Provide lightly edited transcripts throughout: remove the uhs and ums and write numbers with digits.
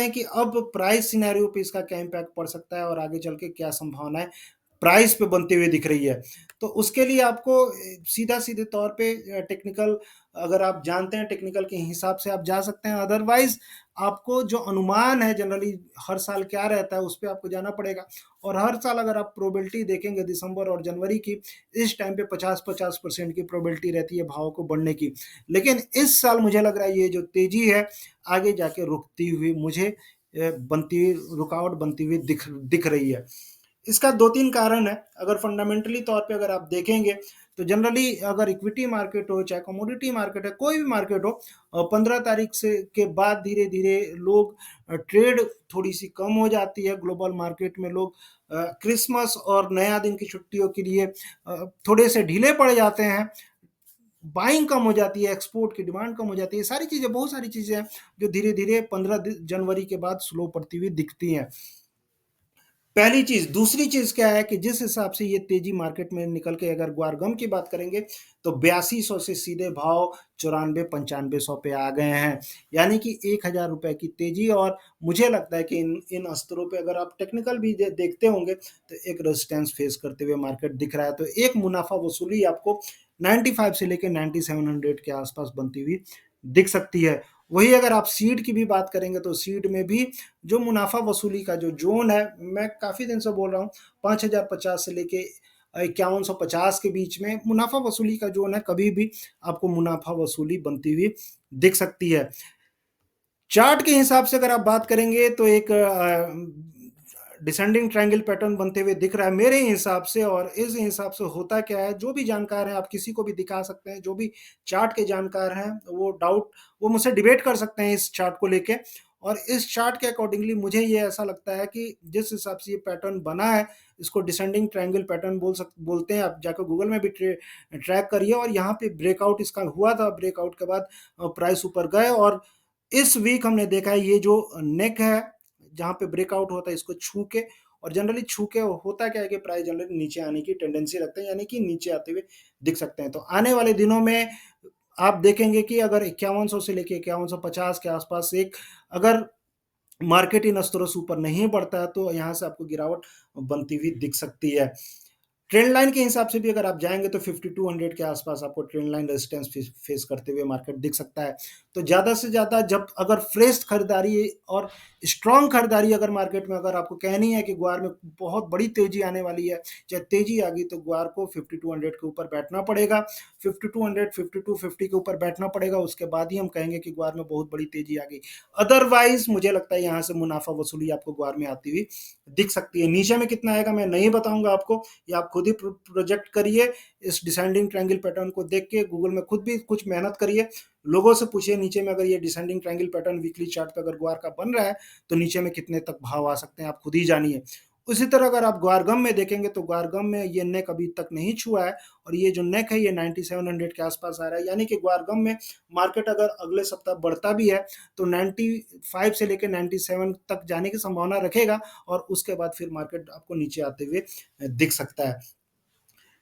हैं कि अब प्राइस सिनेरियो पे इसका क्या इम्पैक्ट पड़ सकता है और आगे चल के क्या संभावनाएँ प्राइस पे बनती हुई दिख रही है। तो उसके लिए आपको सीधा-सीधे तौर पे टेक्निकल अगर आप जानते हैं टेक्निकल के हिसाब से आप जा सकते हैं, अदरवाइज़ आपको जो अनुमान है जनरली हर साल क्या रहता है, उस पे आपको जाना पड़ेगा और हर साल अगर आप प्रोबेबिलिटी देखेंगे दिसंबर और जनवरी की, इस टाइम पे 50-50% की प्रोबेबिलिटी रहती है भाव को बढ़ने की। लेकिन इस साल मुझे लग रहा है ये जो तेज़ी है, आगे जाके रुकती हुई मुझे बनती हुई रुकावट बनती हुई दिख रही है। इसका 2-3 कारण है, अगर फंडामेंटली तौर पे अगर आप देखेंगे, तो जनरली अगर इक्विटी मार्केट हो, चाहे कमोडिटी मार्केट है, कोई भी मार्केट हो 15 तारीख से के बाद धीरे-धीरे लोग ट्रेड थोड़ी-सी कम हो जाती है, ग्लोबल मार्केट में लोग क्रिसमस और नया दिन की छुट्टियों के लिए थोड़े से ढीले पड़ जाते हैं, बाइंग कम हो जाती है, एक्सपोर्ट की डिमांड कम हो जाती है, सारी चीज़ें बहुत सारी चीज़ें हैं, जो धीरे-धीरे 15 जनवरी के बाद स्लो पड़ती हुई दिखती हैं। पहली चीज़, दूसरी चीज़ क्या है कि जिस हिसाब से ये तेज़ी मार्केट में निकल के अगर ग्वारगम की बात करेंगे, तो 8200 से सीधे भाव 94-9500 पे आ गए हैं। यानी कि ₹1000 की तेज़ी और मुझे लगता है कि इन इन स्तरों पे अगर आप टेक्निकल भी देखते होंगे, तो एक रेजिस्टेंस फेस करते हुए मार्केट दिख रहा है। तो एक मुनाफ़ा वसूली आपको 95 से लेके 9700 के आस-पास बनती हुई दिख सकती है। वही अगर आप सीड की भी बात करेंगे, तो सीड में भी जो मुनाफ़ा वसूली का जो ज़ोन है, मैं काफ़ी दिन से बोल रहा हूँ 5050 से लेके 5150 के बीच में मुनाफ़ा वसूली का ज़ोन है, कभी भी आपको मुनाफ़ा वसूली बनती हुई दिख सकती है। चार्ट के हिसाब से अगर आप बात करेंगे तो एक डिसेंडिंग ट्रायंगल पैटर्न बनते हुए दिख रहा है मेरे हिसाब से और इस हिसाब से होता क्या है, जो भी जानकार हैं आप किसी को भी दिखा सकते हैं, जो भी चार्ट के जानकार हैं वो मुझसे डिबेट कर सकते हैं इस चार्ट को लेके और इस चार्ट के अकॉर्डिंगली मुझे ये ऐसा लगता है कि जिस हिसाब से ये पैटर्न बना है, इसको डिसेंडिंग ट्रायंगल पैटर्न बोलते हैं, आप जाकर गूगल में भी ट्रैक करिए और यहाँ पे ब्रेकआउट इसका हुआ था, ब्रेकआउट के बाद प्राइस ऊपर गए और इस वीक हमने देखा है ये जो नेक है, जहाँ पे ब्रेकआउट होता है इसको छू के और जनरली छू के होता क्या है कि प्राइस जनरली नीचे आने की टेंडेंसी रखते हैं, यानी कि नीचे आते हुए दिख सकते हैं। तो आने वाले दिनों में आप देखेंगे कि अगर 5100 से लेके 5150 के आसपास एक अगर मार्केट इन स्तरों से ऊपर नहीं बढ़ता है, तो यहाँ से आपको गिरावट बनती हुई दिख सकती है। ट्रेंड लाइन के हिसाब से भी अगर आप जाएँगे तो 5200 के आसपास आपको ट्रेंड लाइन रेजिस्टेंस फेस करते हुए मार्केट दिख सकता है। तो ज़्यादा से ज़्यादा जब अगर फ्रेश खरीदारी और स्ट्रॉन्ग खरीदारी अगर मार्केट में अगर आपको कहनी है कि ग्वार में बहुत बड़ी तेज़ी आने वाली है, चाहे तेज़ी आ गई तो ग्वार को 5200 के ऊपर बैठना पड़ेगा। 5200, 5250 के ऊपर बैठना पड़ेगा, उसके बाद ही हम कहेंगे कि ग्वार में बहुत बड़ी तेज़ी आ गई। अदरवाइज़ मुझे लगता है यहाँ से मुनाफ़ा वसूली आपको ग्वार में आती हुई दिख सकती है। नीचे में कितना आएगा मैं नहीं बताऊँगा आपको, ये आप खुद ही प्रोजेक्ट करिए, इस डिसेंडिंग ट्रायंगल पैटर्न को देख के गूगल में खुद भी कुछ मेहनत करिए, लोगों से पूछिए नीचे में अगर ये descending triangle pattern weekly chart पे अगर ग्वार का बन रहा है, तो नीचे में कितने तक भाव आ सकते हैं आप खुद ही जानिए। उसी तरह अगर आप ग्वारगम में देखेंगे तो ग्वारगम में ये नेक अभी तक नहीं छुआ है और ये जो नेक है ये 9700 के आसपास आ रहा है, यानी कि ग्वारगम में मार्केट अगर अगले सप्ताह बढ़ता भी है तो 95 से लेकर 97 तक जाने की संभावना रखेगा और उसके बाद फिर मार्केट आपको नीचे आते हुए दिख सकता है।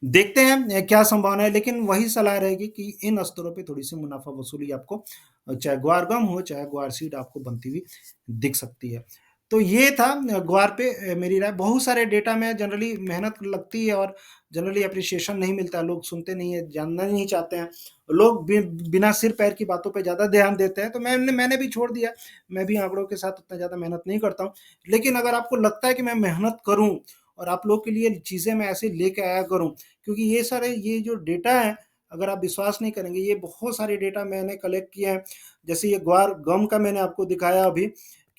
देखते हैं क्या संभावना है, लेकिन वही सलाह रहेगी कि इन स्तरों पे थोड़ी-सी मुनाफ़ा वसूली आपको चाहे ग्वार गम हो, चाहे ग्वार सीड आपको बनती हुई दिख सकती है। तो ये था ग्वार पे मेरी राय। बहुत सारे डेटा में जनरली मेहनत लगती है और जनरली एप्रिसिएशन नहीं मिलता है, लोग सुनते नहीं हैं, जानना नहीं चाहते हैं। लोग बिना सिर-पैर की बातों पे ज़्यादा ध्यान देते हैं, तो मैंने भी छोड़ दिया। मैं भी आंकड़ों के साथ उतना ज़्यादा मेहनत नहीं करता हूँ। लेकिन अगर आपको लगता है कि मैं मेहनत करूँ और आप लोग के लिए चीज़ें मैं ऐसे लेके आया करूँ, क्योंकि ये जो डेटा है, अगर आप विश्वास नहीं करेंगे, ये बहुत सारे डेटा मैंने कलेक्ट किए हैं। जैसे ये ग्वार गम का मैंने आपको दिखाया अभी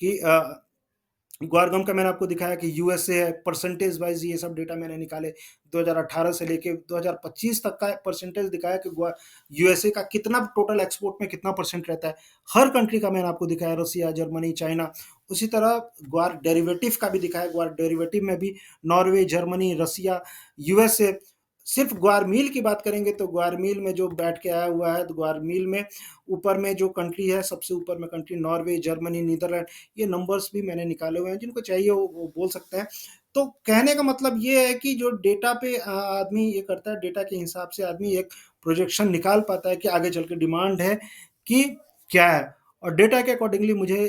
कि ग्वार गम का मैंने आपको दिखाया कि यूएसए है, परसेंटेज वाइज़ ये सब डेटा मैंने निकाले। 2018 से लेके 2025 तक का परसेंटेज दिखाया कि यूएसए का कितना टोटल एक्सपोर्ट में कितना परसेंट रहता है। हर कंट्री का मैंने आपको दिखाया, रसिया, जर्मनी, चाइना। उसी तरह ग्वार डेरिवेटिव का भी दिखाया, ग्वार डेरिवेटिव में भी नॉर्वे, जर्मनी, रसिया, यूएसए। सिर्फ ग्वारमील की बात करेंगे तो ग्वारमील में जो बैठ के आया हुआ है, तो ग्वारमील में ऊपर में जो कंट्री है, सबसे ऊपर में कंट्री नॉर्वे, जर्मनी, नीदरलैंड, ये नंबर्स भी मैंने निकाले हुए हैं, जिनको चाहिए वो बोल सकते हैं। तो कहने का मतलब ये है कि जो डेटा पे आदमी ये करता है, डेटा के हिसाब से आदमी एक प्रोजेक्शन निकाल पाता है कि आगे चल के डिमांड है कि क्या है और डेटा के अकॉर्डिंगली मुझे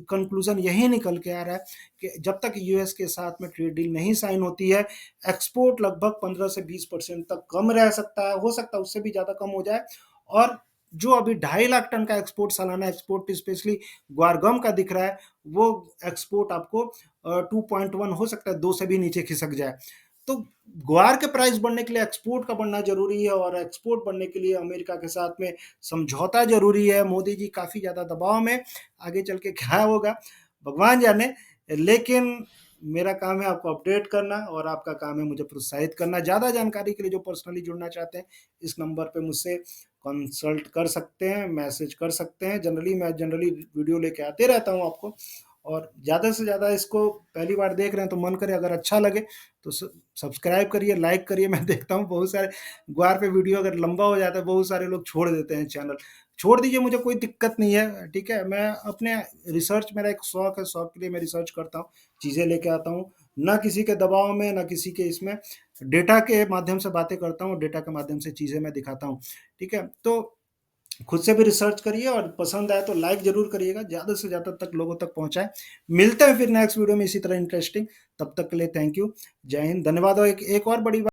कंक्लूजन यही निकल के आ रहा है कि जब तक यूएस के साथ में ट्रेड डील नहीं साइन होती है, एक्सपोर्ट लगभग 15 से 20% तक कम रह सकता है, हो सकता है उससे भी ज़्यादा कम हो जाए। और जो अभी 2.5 लाख टन का एक्सपोर्ट, सालाना एक्सपोर्ट स्पेशली ग्वारगम का दिख रहा है, वो एक्सपोर्ट आपको 2.1 हो सकता है, 2 से भी नीचे खिसक जाए। तो ग्वार के प्राइस बढ़ने के लिए एक्सपोर्ट का बढ़ना जरूरी है, और एक्सपोर्ट बढ़ने के लिए अमेरिका के साथ में समझौता जरूरी है। मोदी जी काफी ज्यादा दबाव में, आगे चल के क्या होगा भगवान जाने। लेकिन मेरा काम है आपको अपडेट करना, और आपका काम है मुझे प्रोत्साहित करना। ज़्यादा जानकारी के लिए जो पर्सनली जुड़ना चाहते हैं, इस नंबर पे मुझसे कंसल्ट कर सकते हैं, मैसेज कर सकते हैं। मैं जनरली वीडियो लेके आते रहता हूँ आपको, और ज़्यादा से ज़्यादा इसको पहली बार देख रहे हैं तो मन करे अगर अच्छा लगे तो सब्सक्राइब करिए, लाइक करिए। मैं देखता हूँ बहुत सारे ग्वार पे वीडियो अगर लंबा हो जाता है, बहुत सारे लोग छोड़ देते हैं चैनल। छोड़ दीजिए, मुझे कोई दिक्कत नहीं है, ठीक है। मैं अपने रिसर्च, मेरा एक शौक है, शौक के लिए मैं रिसर्च करता हूँ, चीज़ें लेके आता हूँ, ना किसी के दबाव में, ना किसी के इसमें, डेटा के माध्यम से बातें करता हूँ, डेटा के माध्यम से चीज़ें मैं दिखाता हूँ, ठीक है। तो खुद से भी रिसर्च करिए, और पसंद आए तो लाइक जरूर करिएगा, ज़्यादा से ज़्यादा तक लोगों तक पहुँचाएं। मिलते हैं फिर नेक्स्ट वीडियो में इसी तरह इंटरेस्टिंग। तब तक के लिए थैंक यू, जय हिंद, धन्यवाद। और एक और बड़ी बात